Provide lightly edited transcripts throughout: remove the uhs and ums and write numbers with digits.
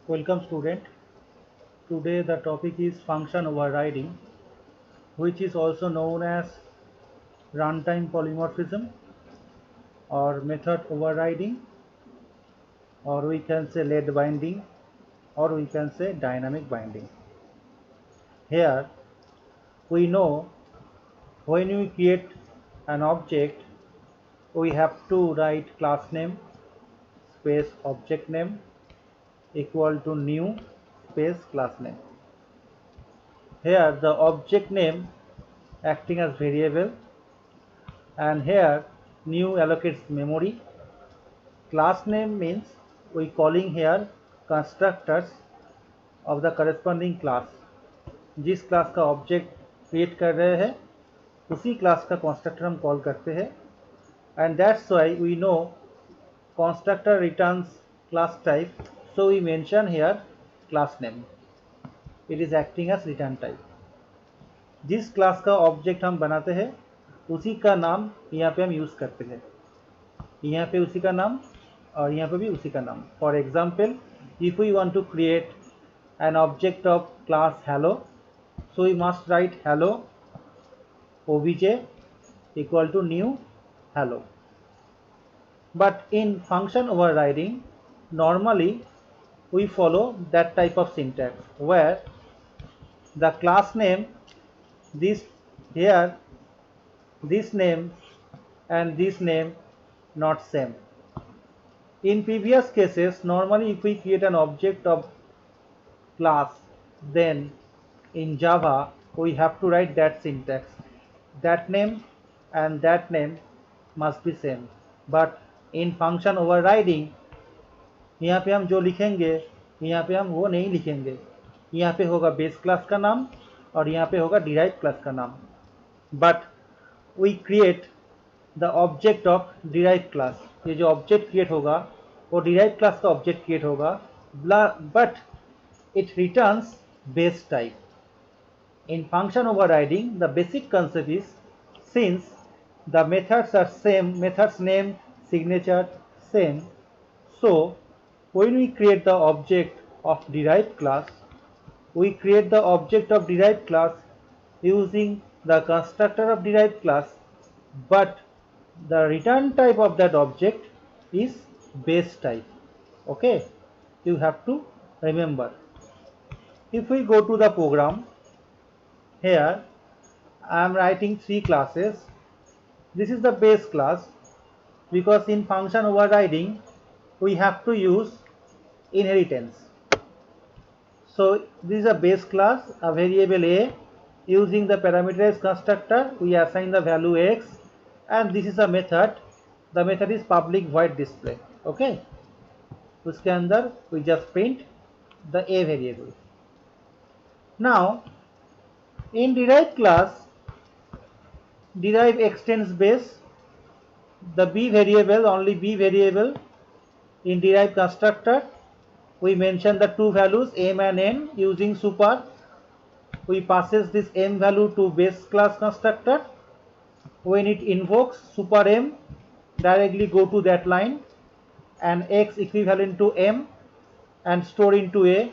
Welcome student. Today the topic is function overriding, which is also known as runtime polymorphism or method overriding, or we can say lead binding, or we can say dynamic binding. Here we know when we create an object, we have to write class name space object name equal to new space class name. Here the object name acting as variable, and here new allocates memory. Class name means we calling here constructors of the corresponding class. जिस class का object create कर रहे हैं उसी class का constructor हम call करते हैं, and that's why we know constructor returns class type, so we mention here class name. It is acting as return type. जिस क्लास का ऑब्जेक्ट हम बनाते हैं उसी का नाम यहाँ पे हम यूज़ करते हैं. यहाँ पे उसी का नाम और यहाँ पे भी उसी का नाम. For example, if we want to create an object of class hello, so we must write hello obj equal to new hello. But in function overriding, normally we follow that type of syntax where the class name, this here, this name and this name not same. In previous cases, normally if we create an object of class, then in Java we have to write that syntax. That name and that name must be same. But in function overriding, यहाँ पे हम जो लिखेंगे यहाँ पे हम वो नहीं लिखेंगे. यहाँ पे होगा बेस क्लास का नाम और यहाँ पे होगा डिराइव क्लास का नाम. But we create the object of derive class. ये जो ऑब्जेक्ट क्रिएट होगा वो डिराइव क्लास का ऑब्जेक्ट क्रिएट होगा, but it returns base type. In function overriding, the basic concept is, since the methods are same, methods name, signature same, so when we create the object of derived class, we create the object of derived class using the constructor of derived class, but the return type of that object is base type. Okay, you have to remember. If we go to the program, here I am writing three classes. This is the base class, because in function overriding we have to use inheritance. So this is a base class, a variable a. Using the parameterized constructor we assign the value x, and this is a method. The method is public void display. Okay, उसके अंदर we just print the a variable. Now in derived class, derive extends base, the b variable, only b variable. In derived constructor we mention the two values m and n. Using super we passes this m value to base class constructor. When it invokes super m, directly go to that line and x equivalent to m and store into a,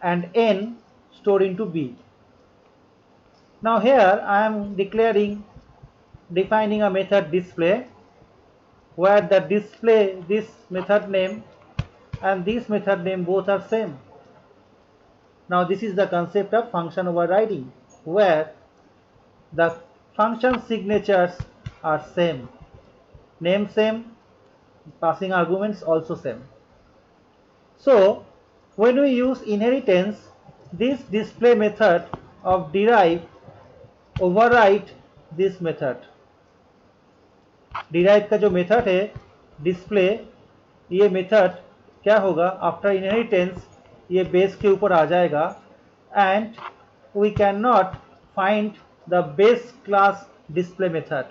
and n store into b. Now here I am defining a method display, where the display, this method name and this method name both are same. Now this is the concept of function overriding, where the function signatures are same, name same, passing arguments also same. So when we use inheritance, this display method of derive override this method. derive का जो method है display, ये method क्या होगा, after inheritance ये base के ऊपर आ जाएगा, and we can not find the base class display method.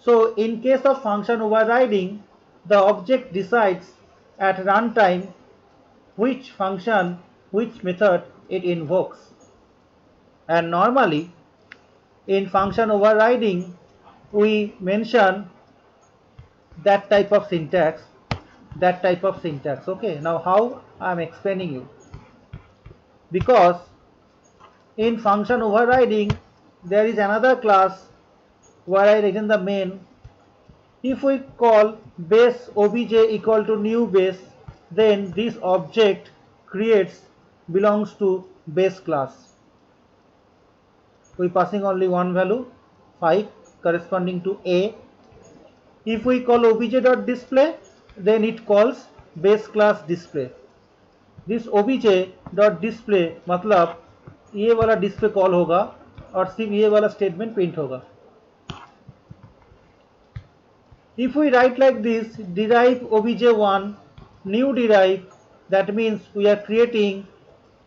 So in case of function overriding, the object decides at runtime which function, which method it invokes. And normally in function overriding we mention that type of syntax, that type of syntax. Okay, now how I am explaining you, because in function overriding there is another class where I written the main. If we call base obj equal to new base, then this object creates belongs to base class. We passing only one value 5 corresponding to a. If we call obj.display, then it calls base class display. This obj.display मतलब ये वाला display call होगा और सिर्फ ये वाला statement print होगा. If we write like this, derive obj1 new derive, that means we are creating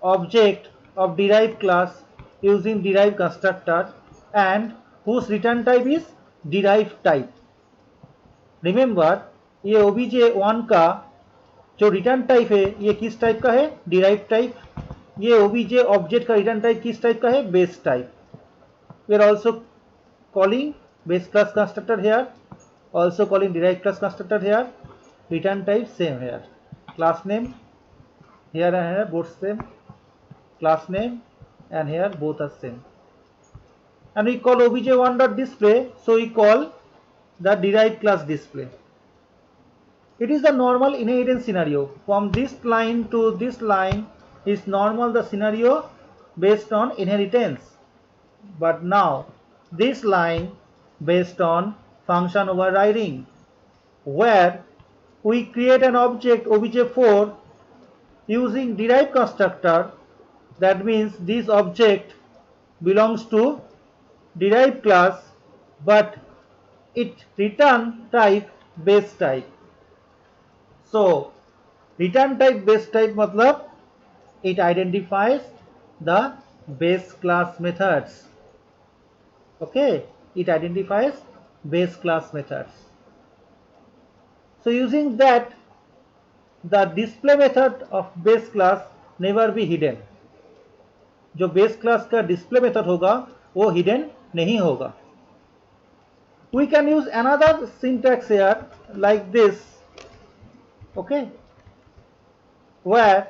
object of derive class using derive constructor and whose return type is derive type. Remember ये obj1 का जो return type है ये किस type का है? Derive type. ये obj object का रिटर्न टाइप किस टाइप का है? Base type. We are also calling base class constructor here, also calling derived class constructor here, return type same here, class name here and here both same, class name and here both are same, and we call obj1.display, so we call the derived class display. It is the normal inheritance scenario. From this line to this line is normal the scenario based on inheritance, but now this line based on function overriding, where we create an object obj4 using derived constructor. That means this object belongs to derived class, but it return type base type. So return type base type मतलब it identifies the base class methods. Okay, it identifies base class methods. So using that, the display method of base class never be hidden. जो base class का display method होगा वो hidden नहीं होगा. We can use another syntax here like this, okay, where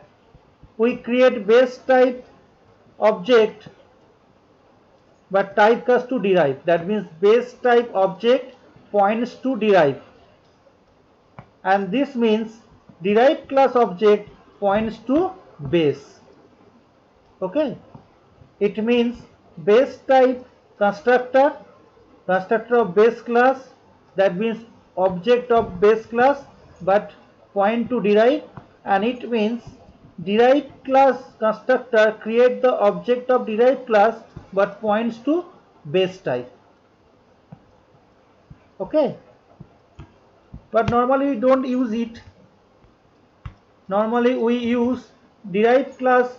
we create base type object but type comes to derive. That means base type object points to derive, and this means derived class object points to base. Okay, it means base type constructor of base class, that means object of base class but point to derive, and it means derived class constructor create the object of derived class but points to base type. Okay, but normally we don't use it. Normally we use derived class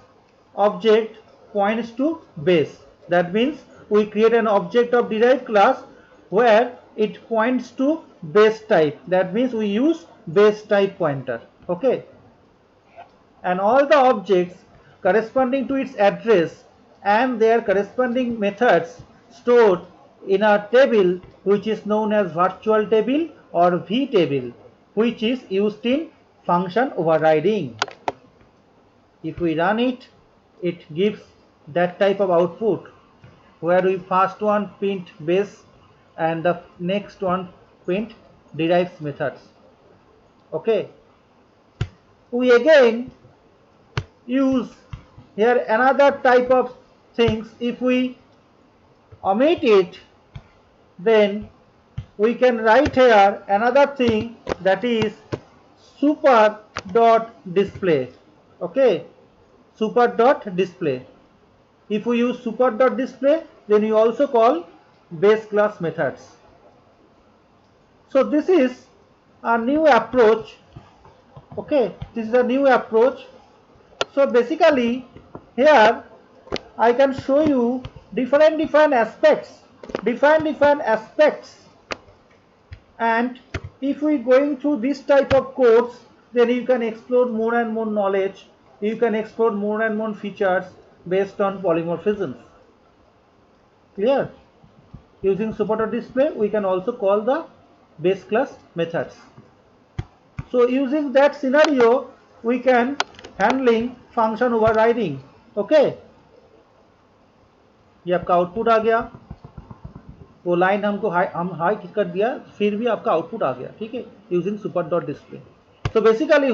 object points to base. That means we create an object of derived class where it points to base type. That means we use base type pointer. Okay, and all the objects corresponding to its address and their corresponding methods stored in a table which is known as virtual table or V table, which is used in function overriding. If we run it, it gives that type of output where we first one print base and the next one print derives methods. Okay, we again use here another type of things. If we omit it, then we can write here another thing, that is super dot display. Okay, super dot display. If we use super dot display, then we also call base class methods. So this is a new approach. Okay, this is a new approach. So basically here I can show you different aspects, and if we going through this type of codes, then you can explore more and more knowledge, you can explore more and more features based on polymorphisms. Clear? Using super dot display we can also call the base class methods. So using that scenario, we can handling function overriding. Okay, ये आपका output आ गया, वो line हम high कर दिया, फिर भी आपका आउटपुट आ गया, ठीक है, using super dot display. So basically